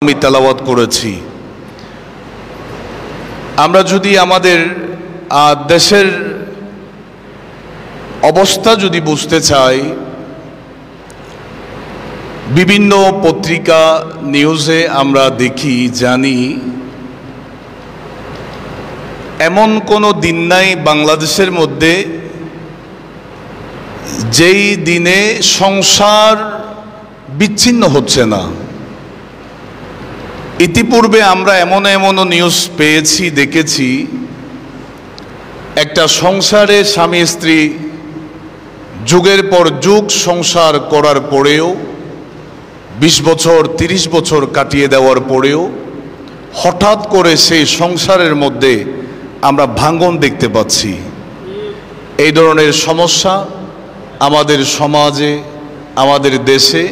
আমি তেলাওয়াত করেছি। আমরা যদি আমাদের দেশের অবস্থা যদি বুঝতে চাই, বিভিন্ন পত্রিকা নিউজে আমরা দেখি, জানি, এমন কোনো দিন নাই বাংলাদেশের মধ্যে যেই দিনে সংসার বিচ্ছিন্ন হচ্ছে না। ইতিপূর্বে আমরা এমন নিউজ পেয়েছি, দেখেছি, একটা সংসারে স্বামী স্ত্রী যুগের পর যুগ সংসার করার পরেও 20 বছর 30 বছর কাটিয়ে দেওয়ার পরেও হঠাৎ করে সেই সংসারের মধ্যে আমরা ভাঙন দেখতে পাচ্ছি। এই ধরনের সমস্যা আমাদের সমাজে, আমাদের দেশে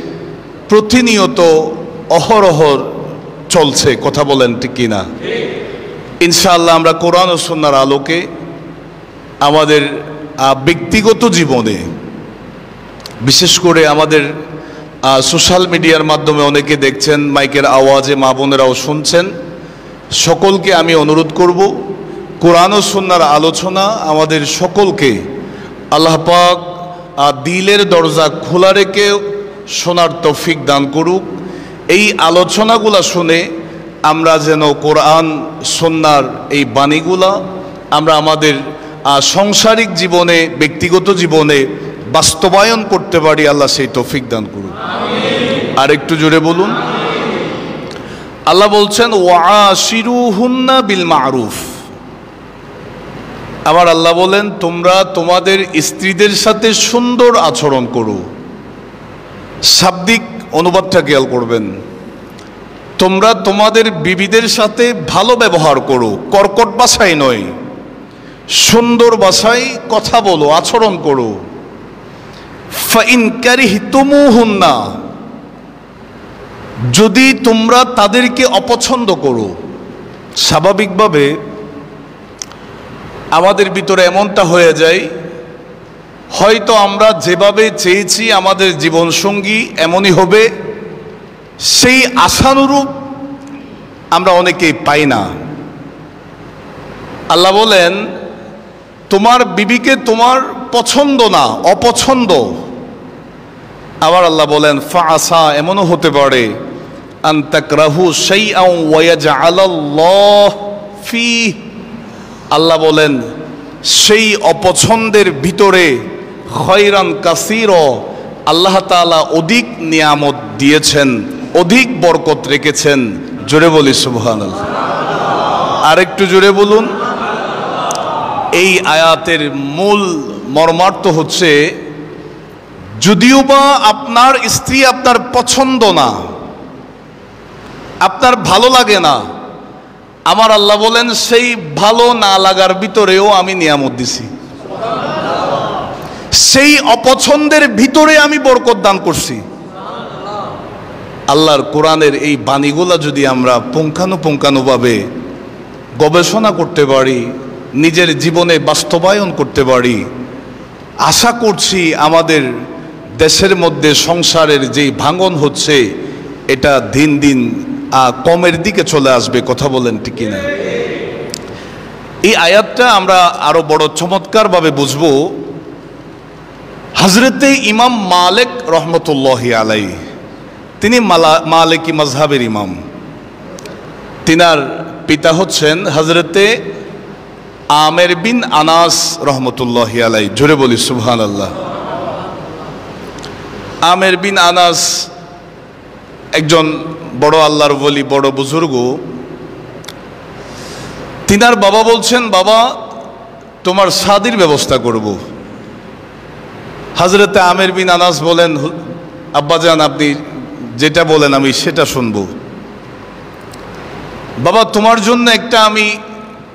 প্রতিনিয়ত অহরহর চলছে। কথা বলেন ঠিক কিনা? ইনশাআল্লাহ আমরা কোরআন ও সুন্নাহর আলোকে আমাদের ব্যক্তিগত জীবনে, বিশেষ করে আমাদের সোশ্যাল মিডিয়ার মাধ্যমে অনেকে দেখছেন, মাইকের আওয়াজে মা বোনেরাও শুনছেন, সকলকে আমি অনুরোধ করব, কোরআন ও সুন্নাহর আলোচনা আমাদের সকলকে আল্লাহ পাক দিলের দরজা খোলা রেখে শোনার তৌফিক দান করুক। এই আলোচনাগুলা শুনে আমরা যেন কোরআন সুন্নাহর এই বাণীগুলা আমরা আমাদের সাংসারিক জীবনে, ব্যক্তিগত জীবনে বাস্তবায়ন করতে পারি। আল্লাহ সেই তৌফিক দান করুন। আর একটু জোরে বলুন। আল্লাহ বলছেন ওয়াশিরুহুন্না বিল মারুফ। আবার আল্লাহ বলেন তোমরা তোমাদের স্ত্রীদের সাথে সুন্দর আচরণ করো। শাব্দিক অনুবাদটা খেয়াল করবেন। তোমরা তোমাদের বিবিদের সাথে ভালো ব্যবহার করো, কর্কট ভাষায় নয়, সুন্দর ভাষায় কথা বলো, আচরণ করো। ফাইন কারিহতুমুহুন্না, যদি তোমরা তাদেরকে অপছন্দ করো। স্বাভাবিকভাবে আমাদের ভিতরে এমনটা হয়ে যায়, হয়তো আমরা যেভাবে চেয়েছি আমাদের জীবনসঙ্গী এমনই হবে, সেই আশানুরূপ আমরা অনেকেই পাই না। আল্লাহ বলেন তোমার বিবিকে তোমার পছন্দ না, অপছন্দ। আবার আল্লাহ বলেন ফাআসা, এমনও হতে পারে আন তাকরাহু শাইআন ওয়া ইয়াজআলাল্লাহু ফীহি, আল্লাহ বলেন সেই অপছন্দের ভিতরে খয়রান কাসীরা, আল্লাহ তাআলা অধিক নিয়ামত দিয়েছেন, অধিক বরকত রেখেছেন। জোরে বলি সুবহানাল্লাহ। আর একটু জোরে বলুন। এই আয়াতের মূল মর্মার্থ হচ্ছে, যদিও বা আপনার স্ত্রী আপনার পছন্দ না, আপনার ভালো লাগে না, আমার আল্লাহ বলেন সেই ভালো না লাগার ভিতরেও আমি নিয়ামত দিছি, সেই অপছন্দের ভিতরে আমি বরকত দান করছি। আল্লাহর কোরআনের এই বাণীগুলা যদি আমরা পুঙ্খানুপুঙ্খানুভাবে গবেষণা করতে পারি, নিজের জীবনে বাস্তবায়ন করতে পারি, আশা করছি আমাদের দেশের মধ্যে সংসারের যেই ভাঙন হচ্ছে এটা দিন দিন কমের দিকে চলে আসবে। কথা বলেন ঠিক কিনা? এই আয়াতটা আমরা আরো বড় চমৎকারভাবে বুঝবো। হযরতে ইমাম মালিক রহমতুল্লাহি আলাইহি, তিনি মালিকি মাযহাবের ইমাম। তিনার পিতা হচ্ছেন হযরতে আমের বিন আনাস রহমতুল্লাহি আলাইহি। জোরে বলি সুবহানাল্লাহ। আমের বিন আনাস একজন বড় আল্লাহর ওলি, বড় বুজুর্গ। তিনার বাবা বলছেন, বাবা তোমার শাদীর ব্যবস্থা করব। হযরতে আমের বিন আনাস বলেন, আব্বাজান আপনি যেটা বলেন আমি সেটা শুনব। বাবা তোমার জন্য একটা আমি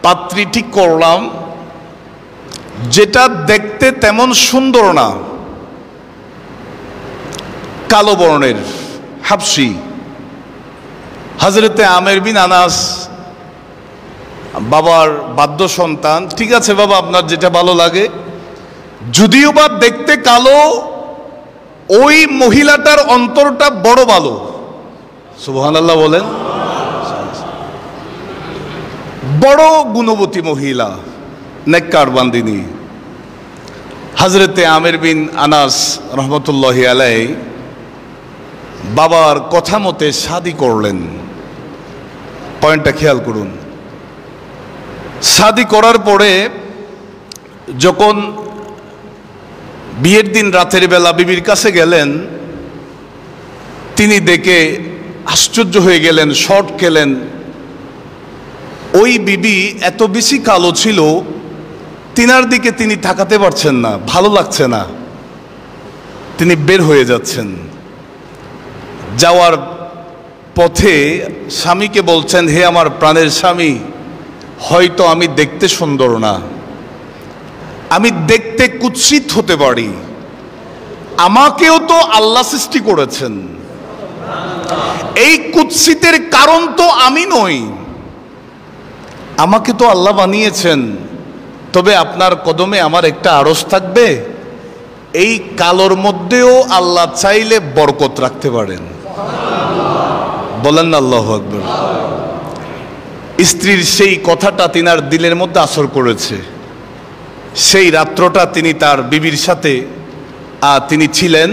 পাত্রী ঠিক করলাম, যেটা দেখতে তেমন সুন্দর না, কালো বর্ণের, হাবশি। হযরতে আমের বিন আনাস বাবার বাধ্য সন্তান, ঠিক আছে বাবা আপনার যেটা ভালো লাগে। যদিও বা দেখতে কালো, ওই মহিলাটার অন্তরটা বড় ভালো। সুবহানাল্লাহ বলেন। বড় গুণবতী মহিলা, নেককার বান্দিনী হযরতে আমির বিন আনাস রহমতুল্লাহি আলাইহি বাবার কথা মতে শাদী করলেন। পয়েন্টটা খেয়াল করুন। শাদী করার পরে যখন বিয়ের দিন রাতের বেলা বিবির কাছে গেলেন, তিনি দেখে আশ্চর্য হয়ে গেলেন, শর্ট খেলেন। ওই বিবি এত বেশি কালো ছিল, তিনার দিকে তিনি তাকাতে পারছেন না, ভালো লাগছে না। তিনি বের হয়ে যাচ্ছেন। যাওয়ার পথে স্বামীকে বলছেন, হে আমার প্রাণের স্বামী, হয়তো আমি দেখতে সুন্দর না, আমি দেখতে কুৎসিত হতে পারি, আমাকেও তো আল্লাহ সৃষ্টি করেছেন, এই কুৎসিতের কারণ তো আমি নই, আমাকে তো আল্লাহ বানিয়েছেন। তবে আপনার কদমে আমার একটা আরজ থাকবে, এই কালোর মধ্যেও আল্লাহ চাইলে বরকত রাখতে পারেন। বলেন না আল্লাহু আকবার। স্ত্রীর সেই কথাটা তিনার দিলের মধ্যে আসর করেছে। সেই রাত্রটা তিনি তার বিবির সাথে তিনি ছিলেন।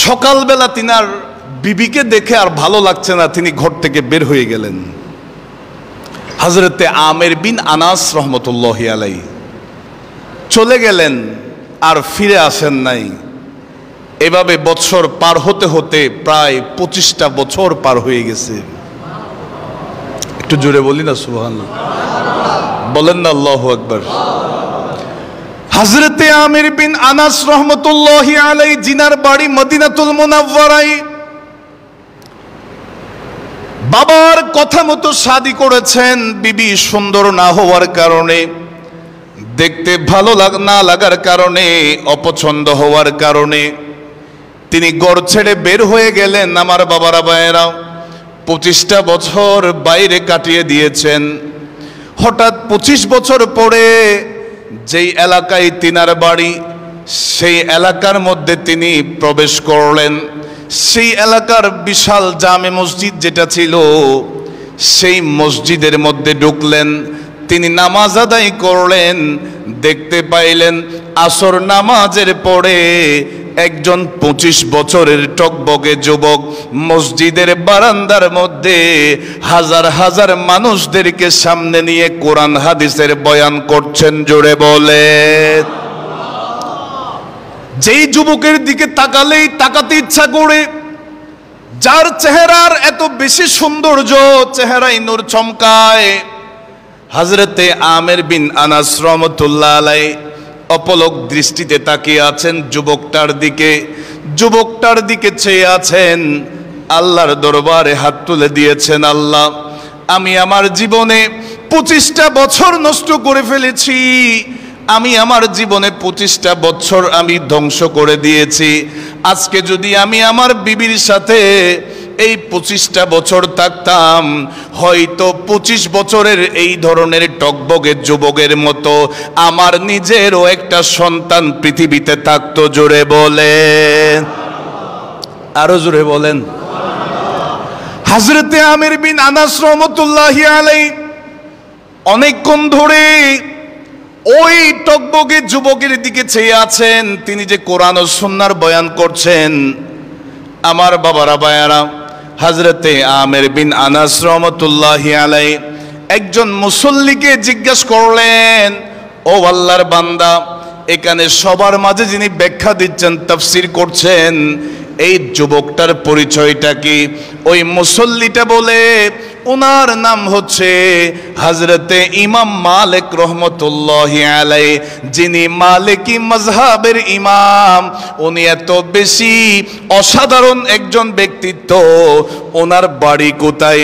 সকালবেলা তিনার বিবিকে দেখে আর ভালো লাগছে না, তিনি ঘর থেকে বের হয়ে গেলেন। হযরতে আমির বিন আনাস রহমতুল্লাহি আলাইহি চলে গেলেন, আর ফিরে আসেন নাই। এভাবে বছর পার হতে হতে প্রায় 25টা বছর পার হয়ে গেছে। একটু জোরে বলি না সুবহানাল্লাহ, বলেন না আল্লাহু আকবার। হযরতে আমির বিন আনাস রহমতুল্লাহি আলাইহি জিনার বাড়ি মদিনাতুল মুনাওয়ারায়, বাবার কথা মতো শাদী করেছেন। বিবি সুন্দর না হওয়ার কারণে, দেখতে ভালো না লাগার কারণে, অপছন্দ হওয়ার কারণে তিনি ঘর ছেড়ে বের হয়ে গেলেন। আমার বাবারা ভাইয়েরা, 25টা বছর বাইরে কাটিয়ে দিয়েছেন। হঠাৎ 25 বছর পরে যেই এলাকায় তিনার বাড়ি, সেই এলাকার মধ্যে তিনি প্রবেশ করলেন। সেই এলাকার বিশাল জামে মসজিদ যেটা ছিল, সেই মসজিদের মধ্যে ঢুকলেন। তিনি নামাজ আদায় করলেন। দেখতে পাইলেন আসর নামাজের পরে একজন 25 বছরের টকবকে যুবক মসজিদের বারান্দার মধ্যে হাজার হাজার মানুষদেরকে সামনে নিয়ে কোরআন হাদিসের বয়ান করছেন। জোরে বলে। যেই যুবকের দিকে তাকালেই তাকাতে ইচ্ছা করে, যার চেহারার এত বেশি সৌন্দর্য, চেহারায় নূর চমকায়, হযরতে আমির বিন আনাস রহমাতুল্লাহ আলাইহি অপলক দৃষ্টিতে তাকিয়ে আছেন যুবকটার দিকে। যুবকটার দিকে চেয়ে আছেন, আল্লাহর দরবারে হাত তুলে দিয়েছেন, আল্লাহ, আমি আমার জীবনে 25টা বছর নষ্ট করে ফেলেছি, আমি আমার জীবনে 25টা বছর আমি ধ্বংস করে দিয়েছি। আজকে যদি আমি আমার বিবির সাথে এই 25টা বছর থাকতাম, হয়তো 25 বছরের এই ধরনের টকবগে যুবকের মতো আমার নিজেরও একটা সন্তান পৃথিবীতে থাকতো। জোরে বলেন, আরো জোরে বলেন। হযরতে আমির বিন আনাস রহমাতুল্লাহি আলাইহি অনেকক্ষণ ধরে ওই টকবগে যুবকের দিকে চেয়ে আছেন, তিনি যে কোরআন ও সুন্নাহর বয়ান করছেন। আমার বাবারা ভাইয়ারা, হযরতে আমির বিন আনাস রহমাতুল্লাহি আলাইহি একজন মুসল্লিকে জিজ্ঞাসা করলেন, ও আল্লাহর বান্দা, এখানে সবার মাঝে যিনি ব্যাখ্যা দিচ্ছেন, তাফসীর করছেন, এই যুবকটার পরিচয়টা কি? ওই মুসল্লিটা বলে, ওনার নাম হচ্ছে হযরতে ইমাম মালিক রহমতুল্লাহি আলাইহি, যিনি মালিকি মাযহাবের ইমাম। উনি এত বেশি অসাধারণ একজন ব্যক্তিত্ব। ওনার বাড়ি কোথায়?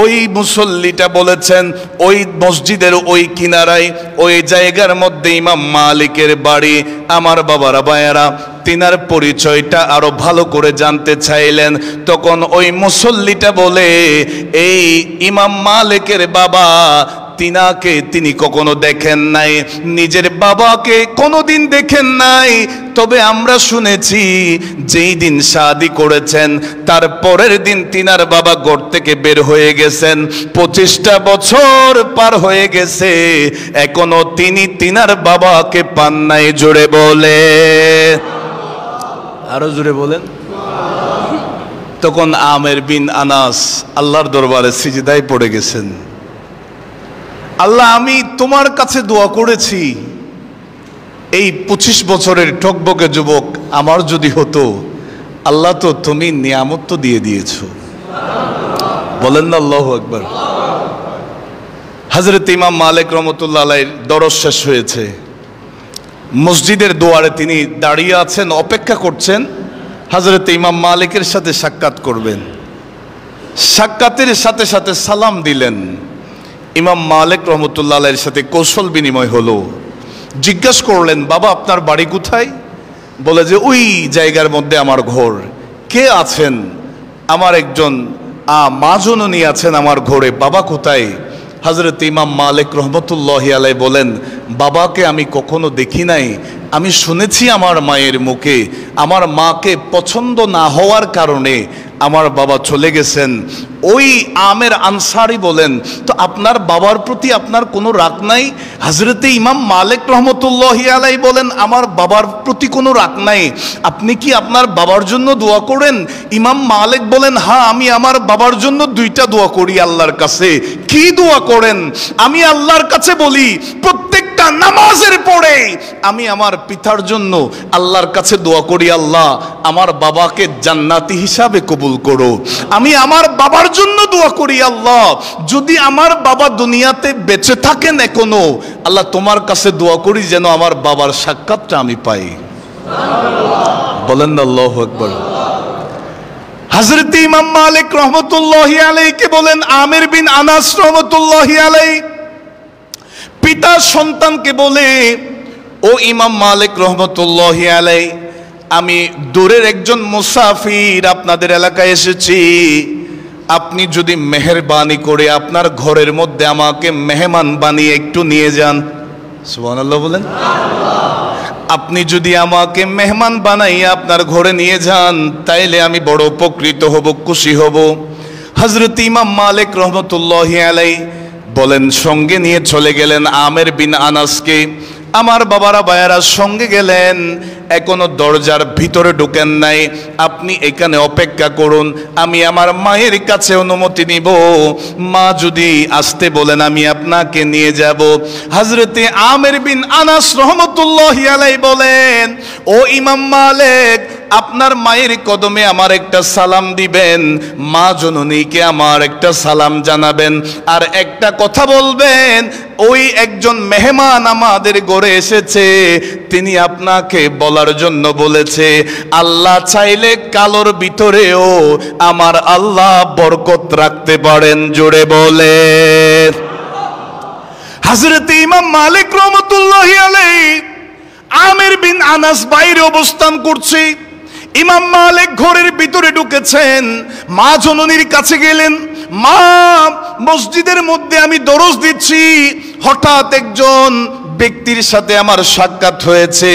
ওই মুসল্লিটা বলেছেন ওই মসজিদের ওই কিনারায়, ওই জায়গার মধ্যে ইমাম মালিকের বাড়ি। আমার বাবারা ভাইয়ারা, তিনার পরিচয়টা আরো ভালো করে জানতে চাইলেন। তখন ওই মুসল্লিটা বলে, এই ইমাম মালিকের বাবা, তিনাকে তিনি কখনো দেখেন নাই, নিজের বাবাকে কোনোদিন দেখেন নাই। তবে আমরা শুনেছি যেই দিন শাদি করেছেন তার পরের দিন তিনার বাবা ঘর থেকে বের হয়ে গেছেন। 25টা বছর পার হয়ে গেছে, এখনো তিনি তিনার বাবাকে পান নাই। জোরে বলে, আরো জোরে বলেন। তখন আমের বিন আনাস আল্লাহর দরবারে সিজদায় পড়ে গেছেন। আল্লাহ, আমি তোমার কাছে দোয়া করেছি, এই 25 বছরের টকবকে যুবক আমার যদি হতো। আল্লাহ, তো তুমি নিয়ামত তো দিয়ে দিয়েছো। বলেন না আল্লাহু আকবার। হযরত ইমাম মালিক রহমতুল্লাহ আলাইহির দরস শেষ হয়েছে, মসজিদের দুয়ারে তিনি দাঁড়িয়ে আছেন, অপেক্ষা করছেন হযরত ইমাম মালিকের সাথে সাক্ষাৎ করবেন। সাক্ষাতের সাথে সাথে সালাম দিলেন। ইমাম মালিক রহমতুল্লাহ আলাইহির সাথে কৌশল বিনিময় হলো। জিজ্ঞাসা করলেন, বাবা আপনার বাড়ি কোথায়? বলে যে ওই জায়গার মধ্যে আমার ঘর। কে আছেন? আমার একজন মা জননী আছেন আমার ঘরে। বাবা কোথায়? হযরত ইমাম মালিক রহমতুল্লাহি আলাইহি বলেন, বাবাকে আমি কখনো দেখি নাই, আমি শুনেছি আমার মায়ের মুখে আমার মাকে পছন্দ না হওয়ার কারণে আমার বাবা চলে গেছেন। ওই আমের আনসারি বলেন, তো আপনার বাবার প্রতি আপনার কোনো রাগ নাই? হযরতে ইমাম মালিক রহমতুল্লাহি আলাইহি বলেন, আমার বাবার প্রতি কোনো রাগ নাই। আপনি কি আপনার বাবার জন্য দোয়া করেন? ইমাম মালিক বলেন, হ্যাঁ, আমি আমার বাবার জন্য 2টা দোয়া করি আল্লাহর কাছে। কি দোয়া করেন? আমি আল্লাহর কাছে বলি, প্রত্যেকটা নামাজের পরে আমি আমার পিতার জন্য আল্লাহর কাছে দোয়া করি, আল্লাহ আমার বাবাকে জান্নাতি হিসাবে কবুল করো। আমি আমার বাবার জন্য দোয়া করি, আল্লাহ যদি আমার বাবা দুনিয়াতে বেঁচে থাকেন এখনো, আল্লাহ তোমার কাছে দোয়া করি যেন আমার বাবার সাক্ষাৎটা আমি পাই। বলেন না আল্লাহু আকবার। হযরত ইমাম মালিক রহমতুল্লাহি আলাইহিকে বলেন আমির বিন আনাস রহমতুল্লাহি আলাইহি পিতা সন্তানকে বলে, ও ইমাম মালিক রহমতুল্লাহি আলাইহি, আমি দূরের একজন মুসাফির আপনাদের এলাকায় এসেছি। আপনি যদি মেহেরবানি করে আপনার ঘরের মধ্যে আমাকে মেহমান বানিয়ে একটু নিয়ে যান। সুবহানাল্লাহ বলেন। আপনি যদি আমাকে মেহমান বানাইয়া আপনার ঘরে নিয়ে যান, তাইলে আমি বড় উপকৃত হব, খুশি হব। হযরত ইমাম মালিক রহমতুল্লাহি আলাইহি বলেন, সঙ্গে নিয়ে চলে গেলেন আমের বিন আনাসকে। আমার বাবারা ভাইয়ারা সঙ্গে গেলেন, এখনো দরজার ভিতরে ঢুকেন নাই। আপনি এখানে অপেক্ষা করুন, আমি আমার মায়ের কাছে অনুমতি নিব। মা যদি আসতে বলেন আমি আপনাকে নিয়ে যাব। হযরতে আমির বিন আনাস রহমতুল্লাহি আলাইহি বলেন, ও ইমাম মালিক, আপনার মায়ের কদমে আমার একটা সালাম দিবেন, মা জননীকে আমার একটা সালাম জানাবেন, আর একটা কথা বলবেন, ওই একজন মেহমান আমাদের ঘরে এসেছে, তিনি আপনাকে বলার জন্য বলেছে, আল্লাহ চাইলে কালোর ভিতরেও আমার আল্লাহ বরকত রাখতে পারেন। জোরে বলে। হযরত ইমাম মালিক রহমতুল্লাহি আলাইহি আমির বিন আনাস বাইরে অবস্থান করছে। ইমাম মালিক ঘরের ভিতরে ঢুকেছেন, মা জননীর কাছে গেলেন। মা, মসজিদের মধ্যে আমি দরজ দিচ্ছি, হঠাৎ একজন ব্যক্তির সাথে আমার সাক্ষাৎ হয়েছে।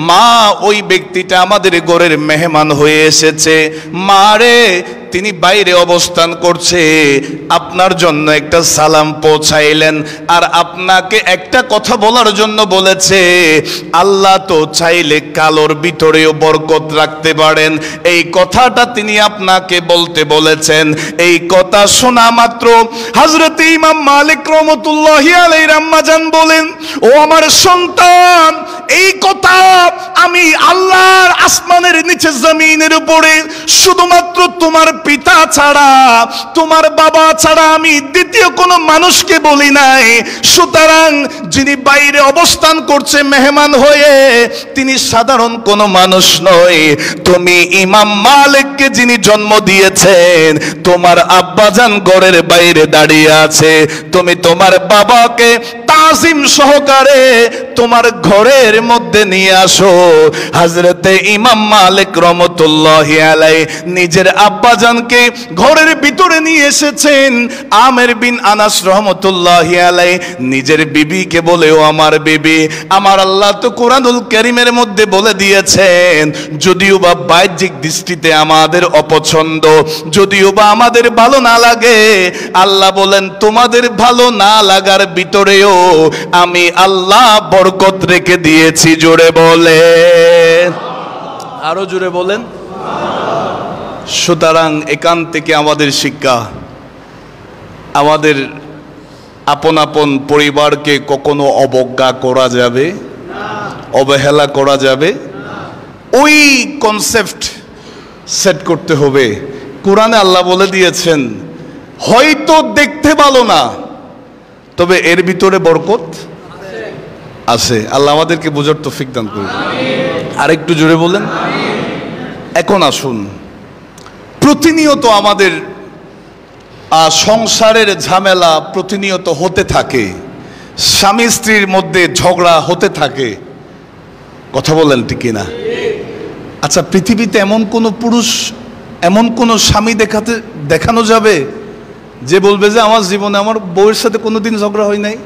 মা, ওই ব্যক্তিটা আমাদের ঘরের মেহমান হয়ে এসেছে। মা রে, তিনি বাইরে অবস্থান করছে, আপনার জন্য একটা সালাম পৌঁছাইলেন, আর আপনাকে একটা কথা বলার জন্য বলেছে, আল্লাহ তো চাইলে কালোর ভিতরেও বরকত রাখতে পারেন, এই কথাটা তিনি আপনাকে বলতে বলেছেন। এই কথা শোনা মাত্র হযরত ইমাম মালিক রহমতুল্লাহি আলাইহির আম্মা জান বলেন, ও আমার সন্তান, এই কথা আমি আল্লাহর আসমানের নিচে জমিনের উপরে শুধুমাত্র তোমার পিতা ছাড়া, তোমার বাবা ছাড়া আমি দ্বিতীয় কোনো মানুষকে বলি নাই। সুতরাং যিনি বাইরে অবস্থান করছে মেহমান হয়ে, তিনি সাধারণ কোনো মানুষ নয়। তুমি ইমাম মালিককে যিনি জন্ম দিয়েছেন, তোমার আব্বাজান ঘরের বাইরে দাঁড়িয়ে আছে, তুমি তোমার বাবাকে তাজিম সহকারে তোমার ঘরের মধ্যে নিয়ে আসো। হযরতে ইমাম মালিক রহমতুল্লাহি আলাইহি নিজের আব্বাজানকে ঘরের ভিতরে নিয়ে এসেছেন। আমের বিন আনাস রহমতুল্লাহি আলাইহি নিজের বিবিকে বলে, ও আমার বিবি, আমার আল্লাহ তো কোরআনুল কারীমের মধ্যে বলে দিয়েছেন, যদিও বা বাহ্যিক দৃষ্টিতে আমাদের অপছন্দ, যদিও বা আমাদের ভালো না লাগে, আল্লাহ বলেন তোমাদের ভালো না লাগার ভিতরেও আমি আল্লাহ বরকত রেখে দিয়েছি। জোরে বলে, আরো জোরে বলেন। সুতরাং এখান থেকে আমাদের শিক্ষা, আমাদের আপন আপন পরিবারকে কখনো অবজ্ঞা করা যাবে, অবহেলা করা যাবে। ওই কনসেপ্ট সেট করতে হবে। কোরআনে আল্লাহ বলে দিয়েছেন, হয়তো দেখতে ভালো না, তবে এর ভিতরে বরকত আছে। আল্লাহ আমাদেরকে বোঝার তৌফিক দান করুন। আরেকটু জোরে বলেন। এখন আসুন, প্রতিনিয়ত আমাদের সংসারের ঝামেলা প্রতিনিয়ত হতে থাকে, স্বামী স্ত্রীর মধ্যে ঝগড়া হতে থাকে। কথা বলেন ঠিক কিনা? আচ্ছা, পৃথিবীতে এমন কোনো পুরুষ, এমন কোনো স্বামী দেখানো যাবে যে বলবে যে আমার জীবনে আমার বউয়ের সাথে কোনোদিন ঝগড়া হয় নাই?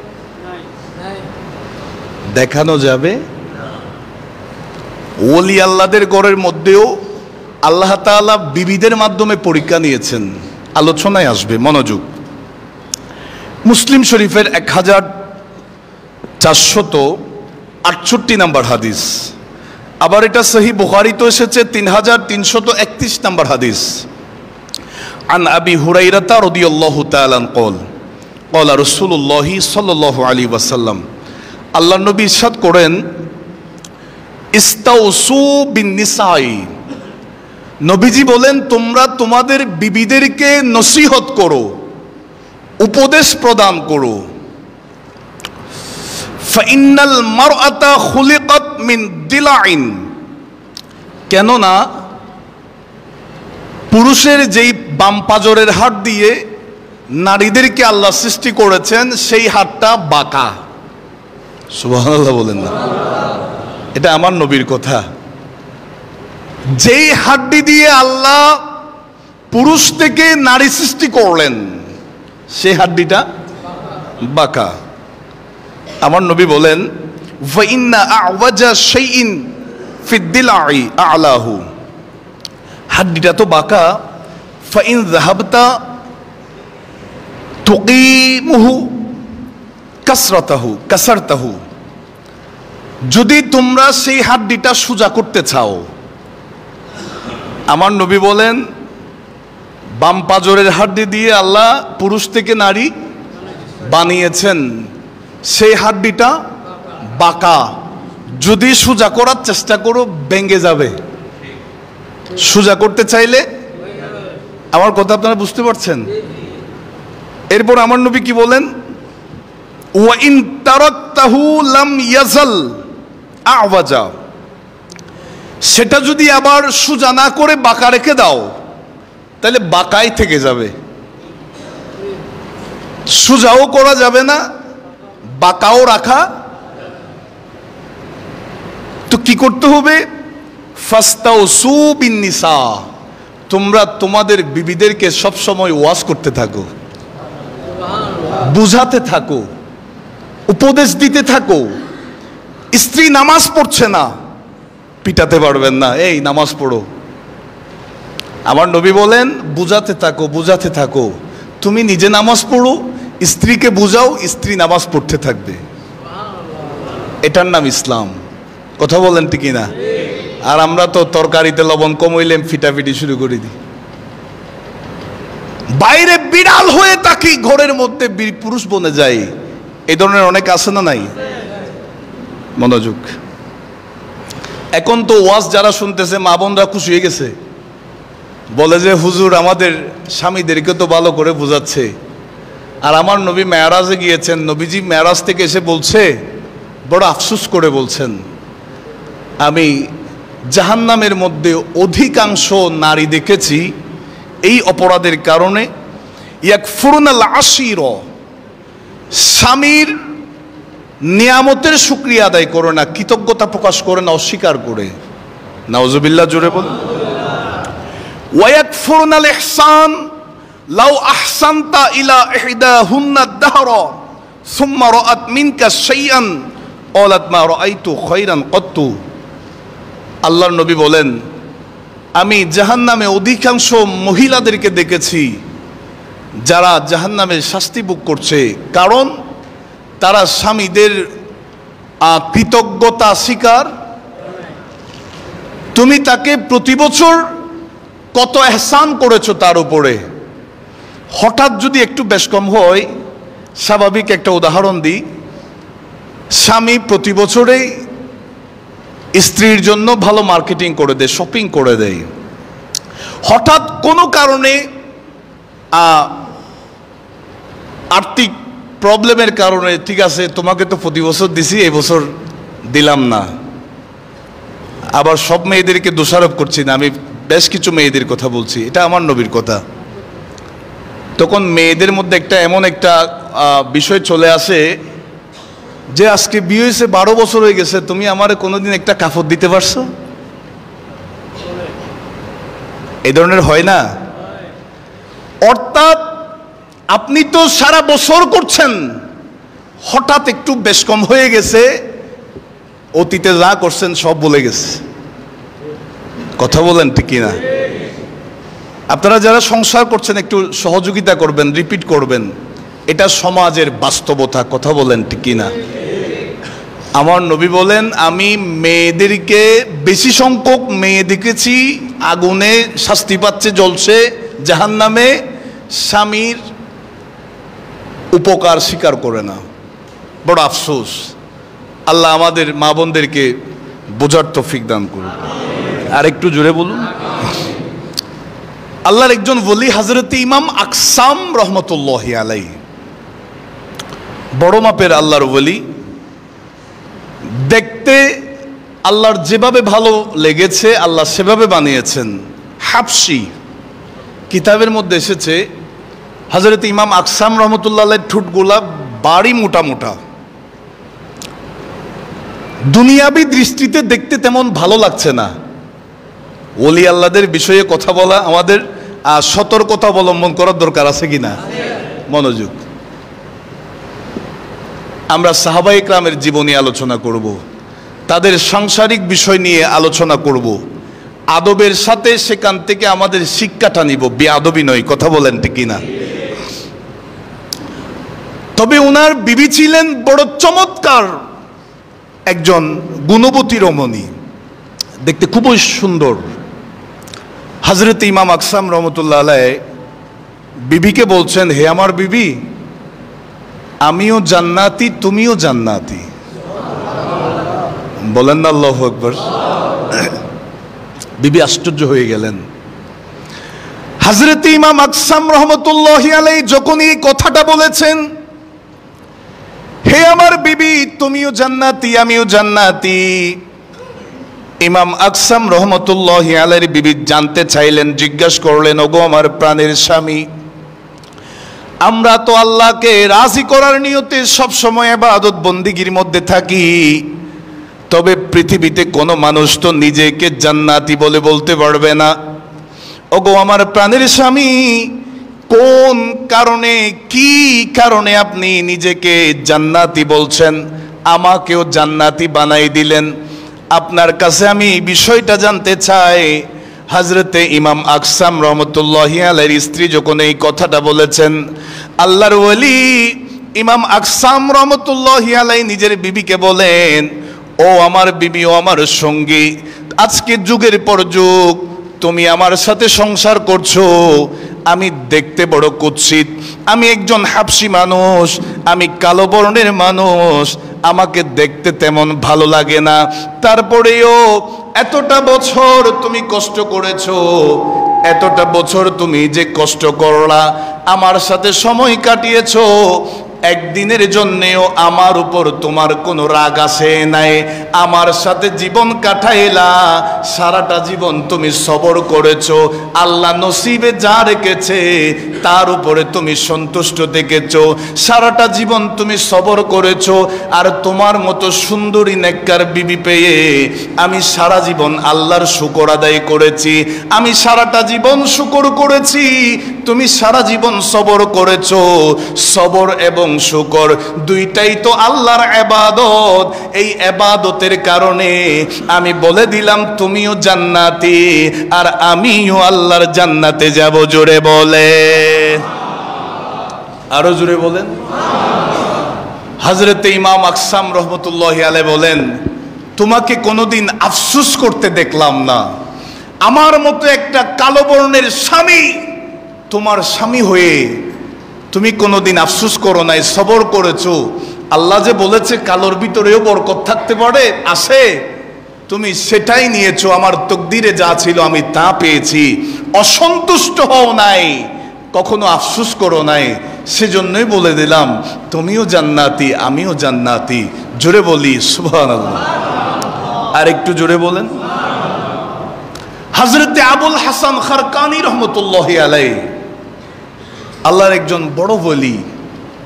দেখানো যাবে? ওলি আল্লাহদের ঘরের মধ্যেও আল্লাহ তাআলা বিবিদের মাধ্যমে পরীক্ষা নিয়েছেন। আলোচনায় আসবে, মনোযোগ। মুসলিম শরীফের 1468 নম্বর হাদিস, আবার এটা সহিহ বুখারীতে এসেছে 3331 নম্বর হাদিস। আন আবি হুরায়রা রাদিয়াল্লাহু তাআলা قال قال رسول الله صلى الله عليه وسلم, আল্লাহ নবী ইরশাদ করেন, ইস্তাউসু বিন নিসাই, নবীজি বলেন তোমরা তোমাদের বিবিদেরকে নসিহত করো, উপদেশ প্রদান করো। ফাইন্নাল মারআতা খুলিকাত মিন দিলাইন, কেননা পুরুষের যেই বাম পাজরের হাড় দিয়ে নারীদেরকে আল্লাহ সৃষ্টি করেছেন সেই হাড়টা বাঁকা। সুবহানাল্লাহ বলেন না? এটা আমার নবীর কথা। যেই হাড্ডি দিয়ে আল্লাহ পুরুষ থেকে নারী সৃষ্টি করলেন সেই হাড্ডিটা বাঁকা। আমার নবী বলেন, ফাইন্না আওয়াজা শাইইন ফিদ দিলাই আ'লাহু, হাড্ডিটা তো বাঁকা। ফাইন যাহাবতা তুকিমুহু কাসরতাহু, যদি তোমরা সেই হাড্ডিটা সোজা করতে চাও, আমার নবী বলেন বাম পাজরের হাড্ডি দিয়ে আল্লাহ পুরুষ থেকে নারী বানিয়েছেন, সেই হাড্ডিটা বাঁকা, যদি সোজা করার চেষ্টা করো ভেঙে যাবে। সোজা করতে চাইলে, আমার কথা আপনারা বুঝতে পারছেন? এরপর আমার নবী কি বলেন, ওয়া ইন তারাকতাহু লাম ইয়াজাল আওয়াজা, সেটা যদি আবার সোজা না করে বাঁকা রেখে দাও তাহলে বাঁকাই থেকে যাবে। সোজাও করা যাবে না, বাঁকাও রাখা। তো কি করতে হবে? ফাস্তাউসু বিন নিসা, তোমরা তোমাদের বিবিদেরকে সব সময় ওয়াজ করতে থাকো, বুঝাতে থাকো, উপদেশ দিতে থাকো। স্ত্রী নামাজ পড়ছে না, পিটাতে পারবেন না, এই নামাজ পড়ো। আমার নবী বলেন বুঝাতে থাকো, বুঝাতে থাকো। তুমি নিজে নামাজ পড়ো, স্ত্রীকে বুঝাও, স্ত্রী নামাজ পড়তে থাকবে। এটার নাম ইসলাম। কথা বলেন ঠিক না? আর আমরা তো তরকারিতে লবণ কম হইলে ফিটাফিটি শুরু করে দিই। বাইরে বিড়াল হয়ে থাকি, ঘরের মধ্যে পুরুষ বনে যায়। এই ধরনের অনেক আছে না নাই? মনোযোগ। এখন তো ওয়াজ যারা শুনতেছে মা বোনরা খুশি হয়ে গেছে, বলে যে হুজুর আমাদের স্বামীদেরকে তো ভালো করে বোঝাচ্ছে। আর আমার নবী মেরাজে গিয়েছেন, নবীজি মেরাজ থেকে এসে বলছে, বড় আফসোস করে বলছেন, আমি জাহান্নামের মধ্যে অধিকাংশ নারী দেখেছি এই অপরাধের কারণে, ইয়াকফুরুনাল আশির, স্বামীর নিয়ামতের শুকরিয়া আদায় করে না, কৃতজ্ঞতা প্রকাশ করে না, অস্বীকার করে। নাউজুবিল্লাহ, জোরে বলুন। ওয়ায়াকফুরনাল ইহসান লাউ আহসানতা ইলা ইহদাহুন্না দাহরা সুম্মা রাআত মিনকা শাইআন ক্বালাত মা রাআইতু খায়রান কত্তু। আল্লাহর নবী বলেন, আমি জাহান্নামে অধিকাংশ মহিলাদেরকে দেখেছি যারা জাহান্নামের শাস্তি ভোগ করছে, কারণ তারা স্বামীদের কৃতজ্ঞতা স্বীকার। তুমি তাকে প্রতি বছর কত এহসান করেছো তার উপরে, হঠাৎ যদি একটু বেশ কম হয়, স্বাভাবিক একটা উদাহরণ দিই, স্বামী প্রতি বছরেই স্ত্রীর জন্য ভালো মার্কেটিং করে দেয়, শপিং করে দেয়, হঠাৎ কোনো কারণে আর্থিক প্রবলেমের কারণে, ঠিক আছে তোমাকে তো প্রতি বছর দিছি, এই বছর দিলাম না। আবার সব মেয়েদেরকে দোষারোপ করছি না, আমি বেশ কিছু মেয়েদের কথা বলছি, এটা আমার নবীর কথা। তখন মেয়েদের মধ্যে এমন একটা বিষয় চলে আসে যে আজকে বিয়ে হয়েছে 12 বছর হয়ে গেছে, তুমি আমারে কোনোদিন একটা কাপড় দিতে পারছো? এই ধরনের হয় না? অর্থাৎ আপনি তো সারা বছর করছেন, হঠাৎ একটু বেশ কম হয়ে গেছে, অতীতে যা করছেন সব বলে গেছে। কথা বলেন ঠিক কিনা? আপনারা যারা সংসার করছেন একটু সহযোগিতা করবেন, রিপিট করবেন, এটা সমাজের বাস্তবতা। কথা বলেন ঠিক কিনা? আমার নবী বলেন, আমি মেয়েদেরকে, বেশি সংখ্যক মেয়ে দেখেছি আগুনে শাস্তি পাচ্ছে, জ্বলছে জাহান্নামে, স্বামীর উপকার স্বীকার করে না। বড় আফসোস। আল্লাহ আমাদের মা বোনদেরকে বোঝার তৌফিক দান করুন। আর একটু জোরে বলুন। আল্লাহর একজন ওলি হযরত ইমাম আকসাম রহমতুল্লাহি আলাইহি, বড় মাপের আল্লাহর ওলি। দেখতে আল্লাহর যেভাবে ভালো লেগেছে আল্লাহ সেভাবে বানিয়েছেন। হাবশি কিতাবের মধ্যে এসেছে, হযরত ইমাম আকসাম রহমতুল্লাহ আলাইহির ঠোঁটগুলা বাড়ি মোটা মোটা, দুনিয়াবি দৃষ্টিতে দেখতে তেমন ভালো লাগছে না। ওলি আল্লাহদের বিষয়ে কথা বলা আমাদের সতর্কতা অবলম্বন করার দরকার আছে কিনা? মনোযোগ। আমরা সাহাবায়ে কেরামের জীবনী আলোচনা করব, তাদের সাংসারিক বিষয় নিয়ে আলোচনা করব, আদবের সাথে সেখান থেকে আমাদের শিক্ষাটা নিব, বেআদবি নয়। কথা বলেন ঠিক কিনা? তবে ওনার বিবি ছিলেন বড় চমৎকার একজন গুণবতী রমণী, দেখতে খুবই সুন্দর। হযরত ইমাম আকসাম রহমতুল্লাহ আলাইহি বিবিকে বলছেন, হে আমার বিবি, আমিও জান্নাতি, তুমিও জান্নাতি। বলেন না আল্লাহু আকবার। বিবি আশ্চর্য হয়ে গেলেন। হযরত ইমাম আকসাম রহমতুল্লাহি আলাইহি যখন এই কথাটা বলেছেন, হে আমার বিবি, তুমিও জান্নাতি, আমিও জান্নাতি, ইমাম আকসাম রহমতুল্লাহি আলাইহির বিবি জানতে চাইলেন, জিজ্ঞাসা করলেন, ওগো আমার প্রাণের স্বামী, আমরা তো আল্লাহকে রাজি করার নিয়তে সব সময় ইবাদত বন্দেগীর মধ্যে থাকি, তবে পৃথিবীতে কোনো মানুষ তো নিজেকে জান্নাতি বলে বলতে পারবে না। ওগো আমার প্রাণের স্বামী, কোন কারণে, কি কারণে আপনি নিজেকে জান্নাতি বলছেন? আমাকেও জান্নাতি বানাই দিলেন। আপনার কাছে আমি বিষয়টা জানতে চাই। হযরতে ইমাম আকসাম রহমতুল্লাহি আলাইহির স্ত্রী যখন এই কথাটা বলেছেন, আল্লাহর ওলি ইমাম আকসাম রহমতুল্লাহি আলাইহি নিজের বিবিকে বলেন, ও আমার বিবি, ও আমার সঙ্গী, আজকে যুগের পর যুগ তুমি আমার সাথে সংসার করছো, আমি দেখতে বড় কুৎসিত, আমি একজন হাবশি মানুষ, আমি কালো বর্ণের মানুষ, আমাকে দেখতে তেমন ভালো লাগে না, তারপরেও এতটা বছর তুমি কষ্ট করেছো, এতটা বছর তুমি যে কষ্ট করলা, আমার সাথে সময় কাটিয়েছো, একদিনের জন্যেও আমার উপর তোমার কোনো রাগ আসে নাই, আমার সাথে জীবন কাটাইলা, সারাটা জীবন তুমি সবর করেছো, আল্লাহ নসিবে যা রেখেছে তার উপরে তুমি সন্তুষ্ট থেকেছো, সারাটা জীবন তুমি সবর করেছো, আর তোমার মতো সুন্দরী নেককার বিবি পেয়ে আমি সারা জীবন আল্লাহর শুকর আদায় করেছি, আমি সারাটা জীবন শুকর করেছি, তুমি সারা জীবন সবর করেছো। সবর এবং শুকর দুইটাই তো আল্লাহর ইবাদত, এই ইবাদতের কারণে আমি বলে দিলাম তুমিও জান্নাতি আর আমিও আল্লাহর জান্নাতে যাব। জোরে বলে, আরো জোরে বলেন। হযরতে ইমাম আকসাম রহমতুল্লাহি আলাইহি বলেন, তোমাকে কোনোদিন আফসোস করতে দেখলাম না, আমার মতো একটা কালো বর্ণের স্বামী তোমার স্বামী হয়ে তুমি কোনোদিন আফসোস করো নাই, সবর করেছো। আল্লাহ যে বলেছে কালোর ভিতরেও বরকত থাকতে পারে, আসে, তুমি সেটাই নিয়েছো, আমার তকদিরে যা ছিল আমি তা পেয়েছি, অসন্তুষ্ট হও নাই, কখনো আফসোস করো নাই, সেজন্যই বলে দিলাম তুমিও জান্নাতি আমিও জান্নাতি। জোরে বলি সুবহানাল্লাহ। আর একটু জোরে বলেন। হযরতে আবুল হাসান খারকানি রহমতুল্লাহি আলাইহি আল্লাহর একজন বড় ওলি,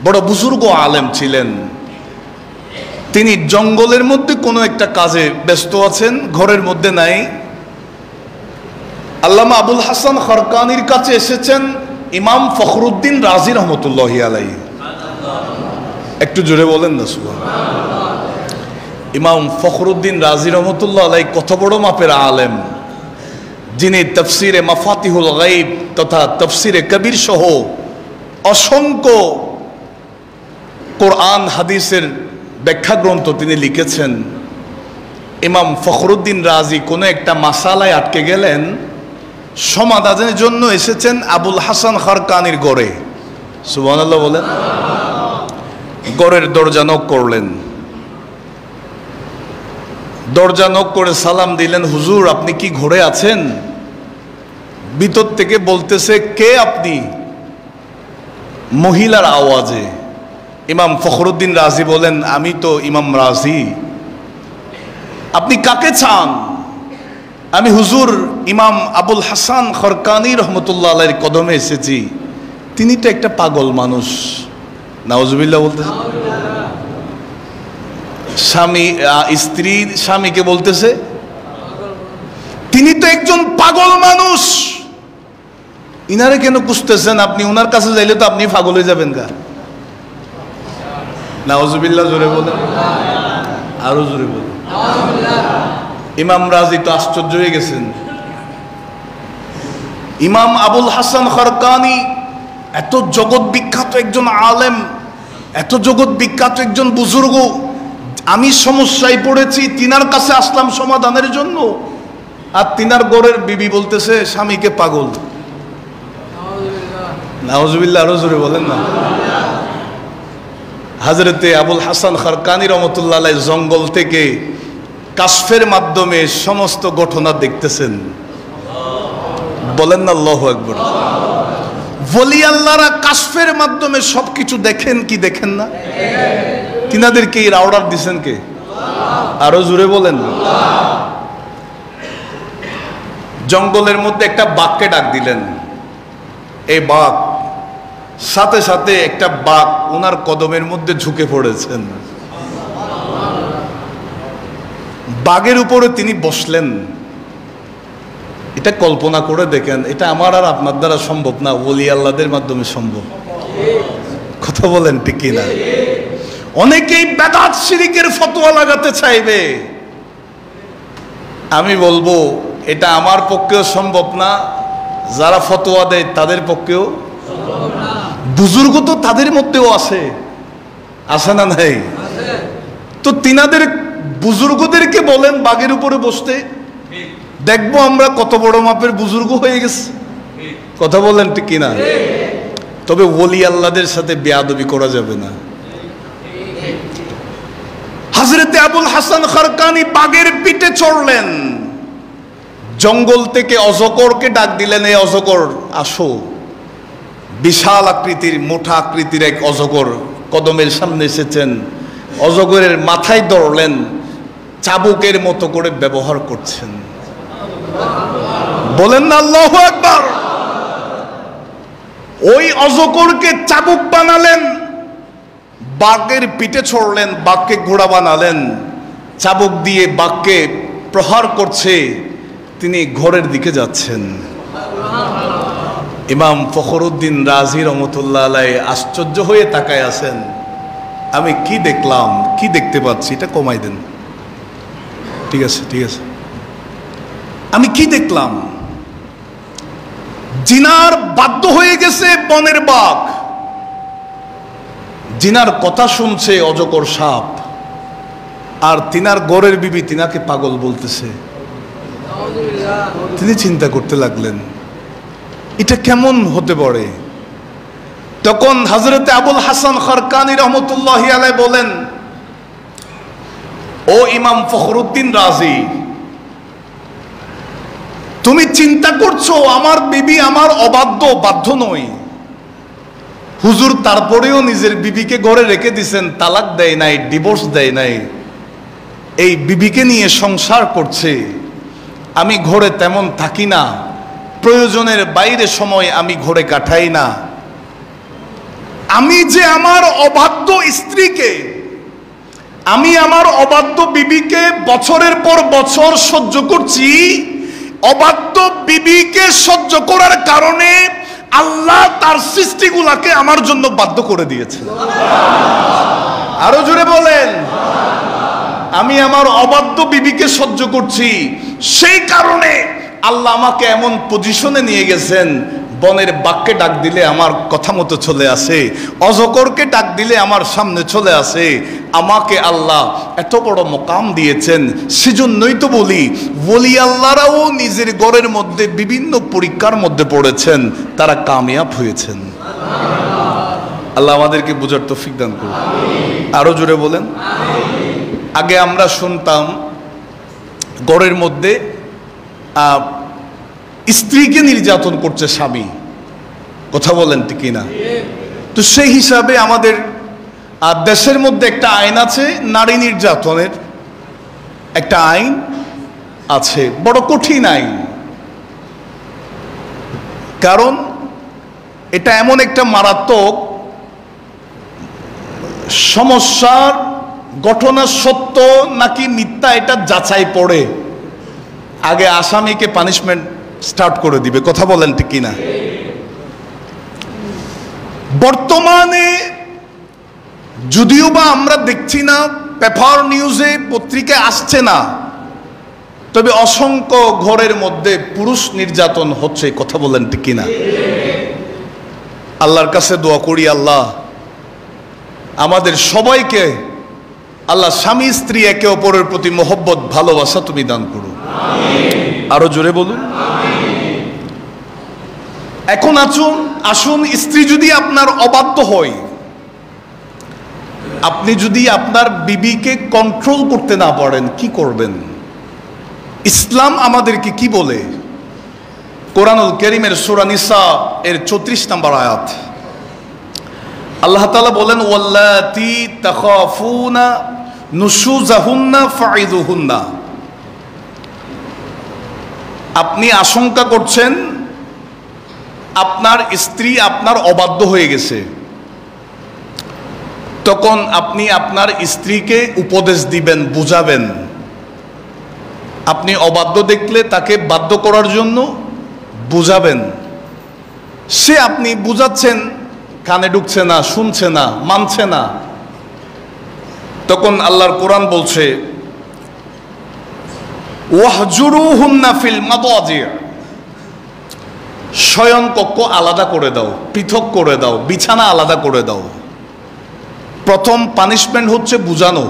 বড় বুজুর্গ আলেম ছিলেন। তিনি জঙ্গলের মধ্যে কোনো একটা কাজে ব্যস্ত আছেন, ঘরের মধ্যে নাই। আল্লামা আবুল হাসান খারকানির কাছে এসেছেন ইমাম ফখরুদ্দিন রাজি রহমতুল্লাহি আলাইহি। একটু জোরে বলেন না সুবহানাল্লাহ। ইমাম ফখরুদ্দিন রাজি রহমতুল্লাহ আলাইহি কত বড় মাপের আলেম, যিনি তাফসিরে মাফাতিহুল গায়ব তথা তাফসিরে কবির সহ অসংখ্য কোরআন হাদিসের ব্যাখ্যা গ্রন্থ তিনি লিখেছেন। ইমাম ফখরুদ্দিন রাজি কোনো একটা মাসালায় আটকে গেলেন, সমাধানের জন্য এসেছেন আবুল হাসান খারকানির ঘরে। সুবহানাল্লাহ বলেন। ঘরের দরজা নক করলেন, দরজা নক করে সালাম দিলেন, হুজুর আপনি কি ঘরে আছেন? ভিতর থেকে বলতেছে, কে আপনি? মহিলার আওয়াজে। ইমাম ফখরুদ্দিন রাজি বলেন, আমি তো ইমাম রাজি। আপনি কাকে চান? আমি হুজুর ইমাম আবুল হাসান খারকানি রহমতুল্লাহ আলাইহির কদমে এসেছি, তিনি তো একটা পাগল মানুষ। নাউজুবিল্লাহ বলতেছে। স্বামী স্ত্রী স্বামীকে বলতেছে তিনি তো একজন পাগল মানুষ, ইনারে কেন খুঁজতেছেন আপনি? উনার কাছে যাইলে তো আপনি পাগল হয়ে যাবেন গা। নাউজুবিল্লাহ জোরে বলেন, আরো জোরে বলেন। ইমাম রাজি তো আশ্চর্য হয়ে গেছেন। ইমাম আবুল হাসান খারকানি এত জগৎ বিখ্যাত একজন আলেম, এত জগৎ বিখ্যাত একজন বুজুর্গ, আমি সমস্যায় পড়েছি, তিনার কাছে আসলাম সমাধানের জন্য, আর তিনার ঘরের বিবি বলতেছে স্বামীকে পাগল। নাউজুবিল্লাহ আরো জোরে বলেন না। হযরতে আবুল হাসান খারকানি রহমতুল্লাহ আলাইহি জঙ্গল থেকে কাশফের মাধ্যমে সমস্ত ঘটনা দেখতেছেন। বলেন না আল্লাহু আকবার। ওলি আল্লাহরা কাশফের মাধ্যমে সবকিছু দেখেন কি দেখেন না? তিনাদেরকে এর অর্ডার দিচ্ছেন কে? আরো জোরে বলেন। জঙ্গলের মধ্যে একটা বাঘকে ডাক দিলেন। এই বাঘ, সাথে সাথে একটা বাঘ ওনার কদমের মধ্যে ঝুঁকে পড়েছেন। বাঘের উপরে তিনি বসলেন। এটা কল্পনা করে দেখেন, এটা আমার আর আপনার দ্বারা সম্ভব না, ওলি আল্লাহদের মাধ্যমে সম্ভব। কথা বলেন ঠিক কিনা? অনেকেই বেদাত শিরকের ফতোয়া লাগাতে চাইবে, আমি বলবো এটা আমার পক্ষেও সম্ভব না, যারা ফতোয়া দেয় তাদের পক্ষেও সম্ভব না। বুজুর্গ তো তাদের মধ্যেও আছে, আছে না নাই? তো তিনাদের বুজুর্গদেরকে বলেন বাঘের উপরে বসতে, দেখবো আমরা কত বড় মাপের বুজুর্গ হয়ে গেছে। কথা বলেন ঠিক কিনা? তবে ওলি আল্লাহদের সাথে বেয়াদবি করা যাবে না। হযরতে আবুল হাসান খারকানি বাঘের পিঠে চড়লেন, জঙ্গল থেকে অজগরকে ডাক দিলেন, এই অজগর আসো। বিশাল আকৃতির মোটা আকৃতির এক অজগর কদমের সামনে এসেছেন, অজগরের মাথায় ধরলেন, চাবুকের মতো করে ব্যবহার করছেন। বলেন না আল্লাহু আকবার। ওই অজগরকে চাবুক বানালেন, বাঘের পিঠে ছড়লেন, বাঘকে ঘোড়া বানালেন, চাবুক দিয়ে বাঘকে প্রহার করছে, তিনি ঘরের দিকে যাচ্ছেন। ইমাম ফখরুদ্দিন রাজি রহমতুল্লাহ আলাইহি আশ্চর্য হয়ে তাকায় আছেন, আমি কি দেখলাম, কি দেখতে পাচ্ছি, এটা কমাই দেন, ঠিক আছে ঠিক আছে, আমি কি দেখলাম? জিনার বাধ্য হয়ে গেছে বনের বাঘ, জিনার কথা শুনছে অজগর সাপ, আর তিনার গড়ের বিবি তিনাকে পাগল বলতেছে। তিনি চিন্তা করতে লাগলেন, এটা কেমন হতে পারে? তখন হযরতে আবুল হাসান খারকানি রহমতুল্লাহি আলাইহি বলেন, ও ইমাম ফখরুদ্দিন রাজি, তুমি চিন্তা করছো আমার বিবি আমার অবাধ্য, বাধ্য নই। হুজুর তারপরেও নিজের বিবিকে ঘরে রেখে দিছেন, তালাক দেয় নাই, ডিভোর্স দেয় নাই, এই বিবিকে নিয়ে সংসার করছে। আমি ঘরে তেমন থাকি না, প্রয়োজনের বাইরে সময় আমি ঘরে কাটাই না। আমি যে আমার অবাধ্য স্ত্রীকে, আমি আমার অবাধ্য বিবিকে বছরের পর বছর সহ্য করছি, অবাধ্য বিবিকে সহ্য করার কারণে আল্লাহ তার সৃষ্টিগুলাকে আমার জন্য বাধ্য করে দিয়েছে। আরো জোরে বলেন, আমি আমার অবাধ্য বিবিকে সহ্য করছি, সেই কারণে আল্লাহ আমাকে এমন পজিশনে নিয়ে গেছেন, বনের বাঘকে ডাক দিলে আমার কথা মতো চলে আসে, অজগরকে ডাক দিলে আমার সামনে চলে আসে। আমাকে আল্লাহ এত বড় মকাম দিয়েছেন, সেজন্যই তো বলি ওলি আল্লাহরাও নিজের ঘরের মধ্যে বিভিন্ন পরীক্ষার মধ্যে পড়েছেন, তারা কামিয়াব হয়েছেন। আল্লাহ আমাদেরকে বুঝার তৌফিক দান করুন। আরো জোরে বলেন। আগে আমরা শুনতাম ঘরের মধ্যে স্ত্রীকে নির্যাতন করছে স্বামী, কথা বলেন ঠিক কিনা? তো সেই হিসাবে আমাদের দেশের মধ্যে একটা আইন আছে, নারী নির্যাতনের একটা আইন আছে, বড় কঠিন আইন। কারণ এটা এমন একটা মারাত্মক সমস্যার ঘটনা, সত্য নাকি মিথ্যা এটা যাচাই পড়ে আগে আসামিকে পানিশমেন্ট স্টার্ট করে দিবে, কথা বলেন ঠিক কিনা? বর্তমানে যদিও বা আমরা দেখছি না, পেপার নিউজে পত্রিকায় আসছে না, তবে অসংখ্য ঘরের মধ্যে পুরুষ নির্যাতন হচ্ছে, কথা বলেন ঠিক কিনা? আল্লাহর কাছে দোয়া করি, আল্লাহ আমাদের সবাইকে, আল্লাহ স্বামী স্ত্রী একে অপরের প্রতি মহব্বত ভালোবাসা তুমি দান করো। আরো জোরে বলুন। এখন আসুন, স্ত্রী যদি আপনার অবাধ্য হয়, আপনি যদি আপনার বিবিকে কন্ট্রোল করতে না পারেন, কি করবেন? ইসলাম আমাদেরকে কি বলে? কোরআনুল কারীমের সূরা নিসা এর 34 নম্বর আয়াত, আল্লাহ তাআলা বলেন, ওয়াল্লাতী তাখাফুনা নুশুজাহুন্না ফাইযুহুন্না। আপনি আশঙ্কা করছেন আপনার স্ত্রী আপনার অবাধ্য হয়ে গেছে, তখন আপনি আপনার স্ত্রীকে উপদেশ দিবেন, বুঝাবেন। আপনি অবাধ্য দেখলে তাকে বাধ্য করার জন্য বুঝাবেন। সে আপনি বুঝাচ্ছেন, কানে ঢুকছে না, শুনছে না, মানছে না, তখন আল্লাহর কোরআন বলছে, ওয়াহজুরুহুন্না ফিল মাদাজি, শয়ন কক্ষ আলাদা করে দাও, পৃথক করে দাও, বিছানা আলাদা করে দাও। প্রথম পানিশমেন্ট হচ্ছে বুঝানো।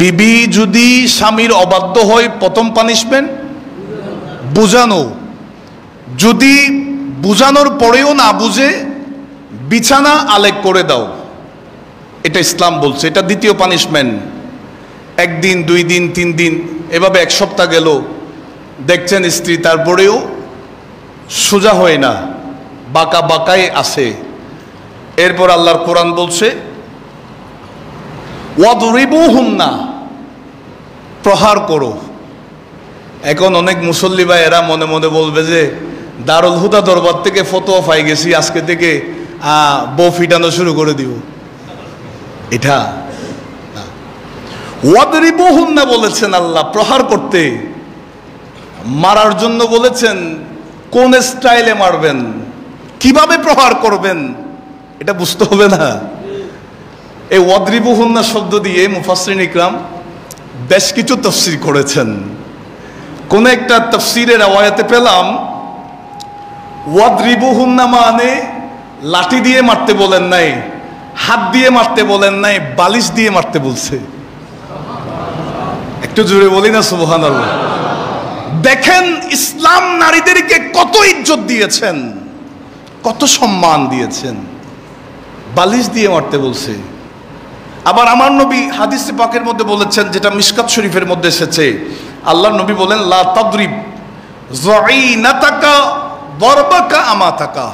বিবি যদি স্বামীর অবাধ্য হয়, প্রথম পানিশমেন্ট বুঝানো। যদি বুঝানোর পরেও না বুঝে, বিছানা আলেগ করে দাও, এটা ইসলাম বলছে। এটা দ্বিতীয় পানিশমেন্ট। একদিন, 2 দিন, 3 দিন, এভাবে 1 সপ্তাহ গেল, দেখছেন স্ত্রী তারপরেও সোজা হয় না, বাঁকা বাঁকায় আসে, এরপর আল্লাহর কোরআন বলছে ওয়াদরিবুহুন্না, প্রহার করো। এখন অনেক মুসল্লি ভাইয়েরা মনে মনে বলবে যে দারুল হুদা দরবার থেকে ফতোয়া পাই গেছি, আজকে থেকে বউ ফিটানো শুরু করে দিব। এটা ওয়াদরিবুহুন্না বলেছেন আল্লাহ, প্রহার করতে, মারার জন্য বলেছেন। কোন স্টাইলে মারবেন, কিভাবে প্রহার করবেন, এটা বুঝতে হবে না? এই ওয়াদরিবুহুন্না শব্দ দিয়ে মুফাসসিরিন ইকরাম বেশ কিছু তাফসীর করেছেন। কোন একটা তাফসীরের আয়াতে পেলাম ওয়াদরিবুহুন্না মানে লাঠি দিয়ে মারতে বলেন নাই, হাত দিয়ে মারতে বলেন নাই, বালিশ দিয়ে মারতে বলছে। একটু জোরে বলি না সুবহানাল্লাহ। দেখেন ইসলাম নারীদেরকে কত ইজ্জত দিয়েছেন, কত সম্মান দিয়েছেন, বালিশ দিয়ে মারতে বলছে। আবার আমার নবী হাদিসে পাকের মধ্যে বলেছেন, যেটা মিশকাত শরীফের মধ্যে এসেছে, আল্লাহর নবী বলেন লা তাদরিব যাইনাতাকা দরবাকা আমাতাকা।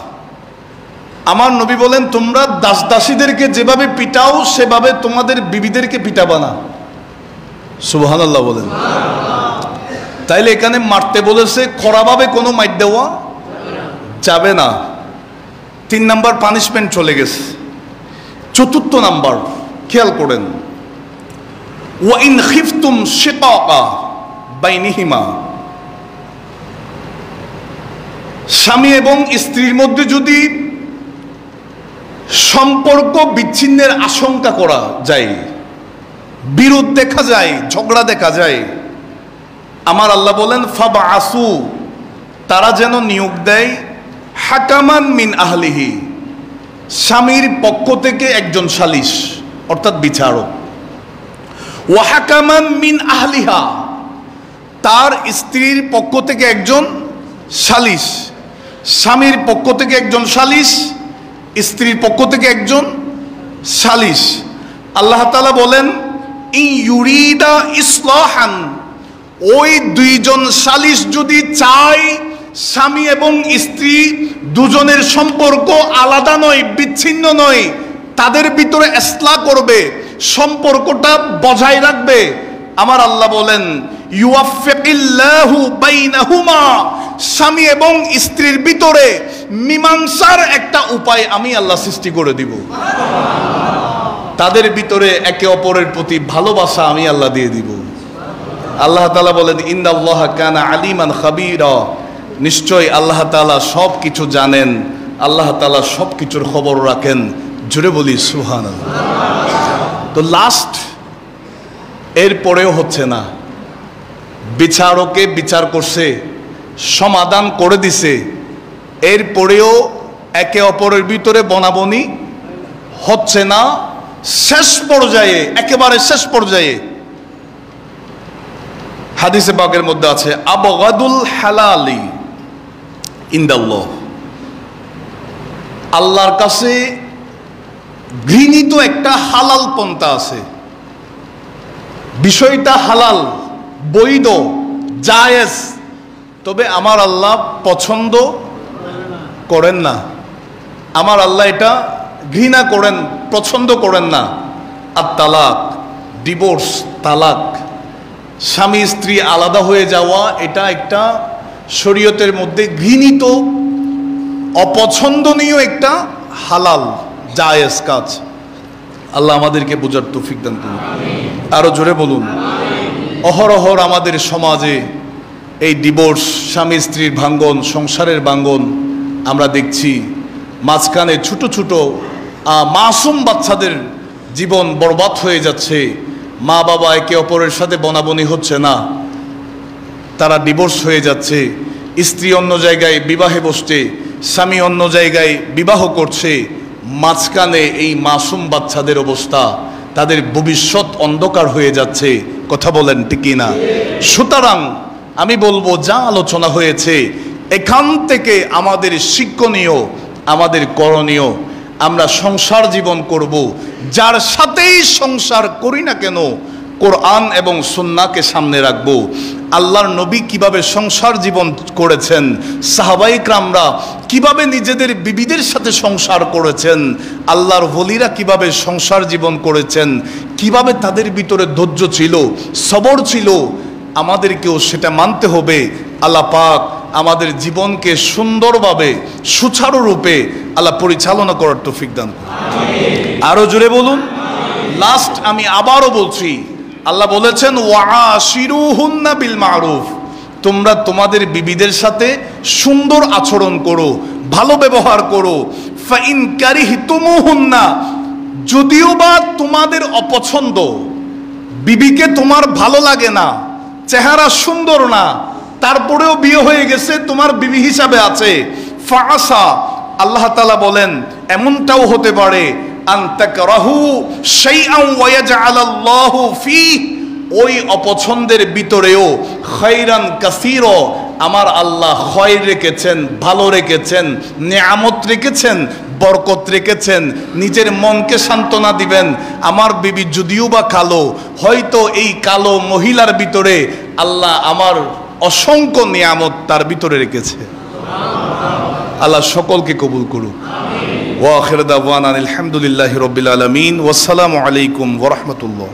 আমার নবী বলেন তোমরা দাস দাসীদেরকে যেভাবে পিটাও সেভাবে তোমাদের বিবিদেরকে পিটাবা না। সুবহানাল্লাহ বলেন। তাইলে এখানে মারতে বলেছে, কড়াভাবে কোনো মাইর দেওয়া যাবে না। 3 নাম্বার পানিশমেন্ট চলে গেছে। 4র্থ নাম্বার খেয়াল করেন, ওয়া ইন খিফতুম শিকাকা বাইনিহিমা, স্বামী এবং স্ত্রীর মধ্যে যদি সম্পর্ক বিচ্ছিন্নের আশঙ্কা করা যায়, বিরোধ দেখা যায়, ঝগড়া দেখা যায়, আমার আল্লাহ বলেন ফাবআসু, তারা যেন নিয়োগ দেয় হাকামান মিন আহলিহি, স্বামীর পক্ষ থেকে একজন সালিশ অর্থাৎ বিচারক, ওয়া হাকামান মিন আহলিহা, তার স্ত্রীর পক্ষ থেকে একজন সালিশ, স্বামীর পক্ষ থেকে একজন সালিশ, স্ত্রীর পক্ষ থেকে একজন সালিশ। আল্লাহ তাআলা বলেন ইন ইউরিদা ইসলাহান, ওই দুইজন সালিশ যদি চায় স্বামী এবং স্ত্রী দুজনের সম্পর্ক আলাদা নয়, বিচ্ছিন্ন নয়, তাদের ভিতরে ইসলাহ করবে, সম্পর্কটা বজায় রাখবে, আমার আল্লাহ বলেন ইউয়াফিকিল্লাহু বাইনাহুমা, স্বামী এবং স্ত্রীর ভিতরে মীমাংসার একটা উপায় আমি আল্লাহ সৃষ্টি করে দিব। তাদের ভিতরে একে অপরের প্রতি ভালোবাসা আমি আল্লাহ দিয়ে দিব। আল্লাহ তাআলা বলেন ইন্নাল্লাহা কানা আলিমান খাবীরা, নিশ্চয় আল্লাহ তাআলা সব কিছু জানেন, আল্লাহ তাআলা সব কিছুর খবর রাখেন। জোরে বলি সুবহানাল্লাহ। তো লাস্ট, এরপরেও হচ্ছে না, বিচারকে বিচার করছে, সমাধান করে দিছে, এরপরেও একে অপরের ভিতরে বনাবনি হচ্ছে না। শেষ পর্যায়ে, একেবারে শেষ পর্যায়ে হাদিসে পাকের মধ্যে আছে আবগাদুল হালালি ইনদাল্লাহ, আল্লাহর কাছে ঘৃণিত একটা হালাল পন্থা আছে, বিষয়টা হালাল, বৈধ, জায়েজ, তবে আমার আল্লাহ পছন্দ করেন না, আমার আল্লাহ এটা ঘৃণা করেন, পছন্দ করেন না। আর তালাক, ডিভোর্স, তালাক, স্বামী স্ত্রী আলাদা হয়ে যাওয়া, এটা একটা শরীয়তের মধ্যে ঘৃণিত, অপছন্দনীয় একটা হালাল জায়েজ কাজ। আল্লাহ আমাদেরকে বোঝার তৌফিক দান করুন। আরো জোরে বলুন। অহরহর আমাদের সমাজে এই ডিভোর্স, স্বামী স্ত্রীর ভাঙ্গন, সংসারের ভাঙ্গন আমরা দেখছি। মাঝখানে ছোট ছোট মাসুম বাচ্চাদের জীবন বরবাদ হয়ে যাচ্ছে। মা বাবা একে অপরের সাথে বনাবনি হচ্ছে না, তারা ডিভোর্স হয়ে যাচ্ছে। স্ত্রী অন্য জায়গায় বিবাহে বসছে, স্বামী অন্য জায়গায় বিবাহ করছে। মাঝখানে এই মাসুম বাচ্চাদের অবস্থা, তাদের ভবিষ্যৎ অন্ধকার হয়ে যাচ্ছে। কথা বলেন ঠিক না? সুতরাং আমি বলবো, যা আলোচনা হয়েছে এখান থেকে আমাদের শিক্ষণীয়, আমাদের করণীয়, আমরা সংসার জীবন করব, যার সাথেই সংসার করি না কেন, কোরআন এবং সুন্নাহকে সামনে রাখবো। আল্লাহর নবী কিভাবে সংসার জীবন করেছেন, সাহাবায়ে কেরামরা কিভাবে নিজেদের বিবিদের সাথে সংসার করেছেন, আল্লাহর ওলিরা কিভাবে সংসার জীবন করেছেন, কিভাবে তাদের ভিতরে ধৈর্য ছিল, সবর ছিল, আমাদেরকেও সেটা মানতে হবে। আল্লাহ পাক আমাদের জীবনকে সুন্দরভাবে সুচারুরূপে আল্লাহ পরিচালনা করার তৌফিক দান করুন। আরো জোরে বলুন। লাস্ট আমি আবারও বলছি, আল্লাহ বলেছেন ওয়াশিরুহুন্না বিল মারুফ, তোমরা তোমাদের বিবিদের সাথে সুন্দর আচরণ করো, ভালো ব্যবহার করো। ফাইন কারিহতুমুহুন্না, যদিও বা তোমাদের অপছন্দ, বিবিকে তোমার ভালো লাগে না, চেহারা সুন্দর না, তারপরেও বিয়ে হয়ে গেছে, তোমার বিবি হিসাবে আছে। ফাআসা, আল্লাহ তাআলা বলেন এমনটাও হতে পারে আন তাকরাহু শাইআন ওয়া ইয়াজআলাল্লাহু ফীহি, ওই অপছন্দের ভিতরেও খায়রান কাসীরা, আমার আল্লাহ খয়র রেখেছেন, ভালো রেখেছেন, নিয়ামত রেখেছেন, বরকত রেখেছেন। নিজের মনকে সান্ত্বনা দিবেন, আমার বিবি যদিও বা কালো, হয়তো এই কালো মহিলার ভিতরে আল্লাহ আমার অসংখ্য নিয়ামত তার ভিতরে রেখেছে। আল্লাহ সকলকে কবুল করুক। ওয়া আখির দাওয়ানা আলহামদুলিল্লাহি রাব্বিল আলামিন। ওয়াসসালামু আলাইকুম ওয়া রাহমাতুল্লাহ।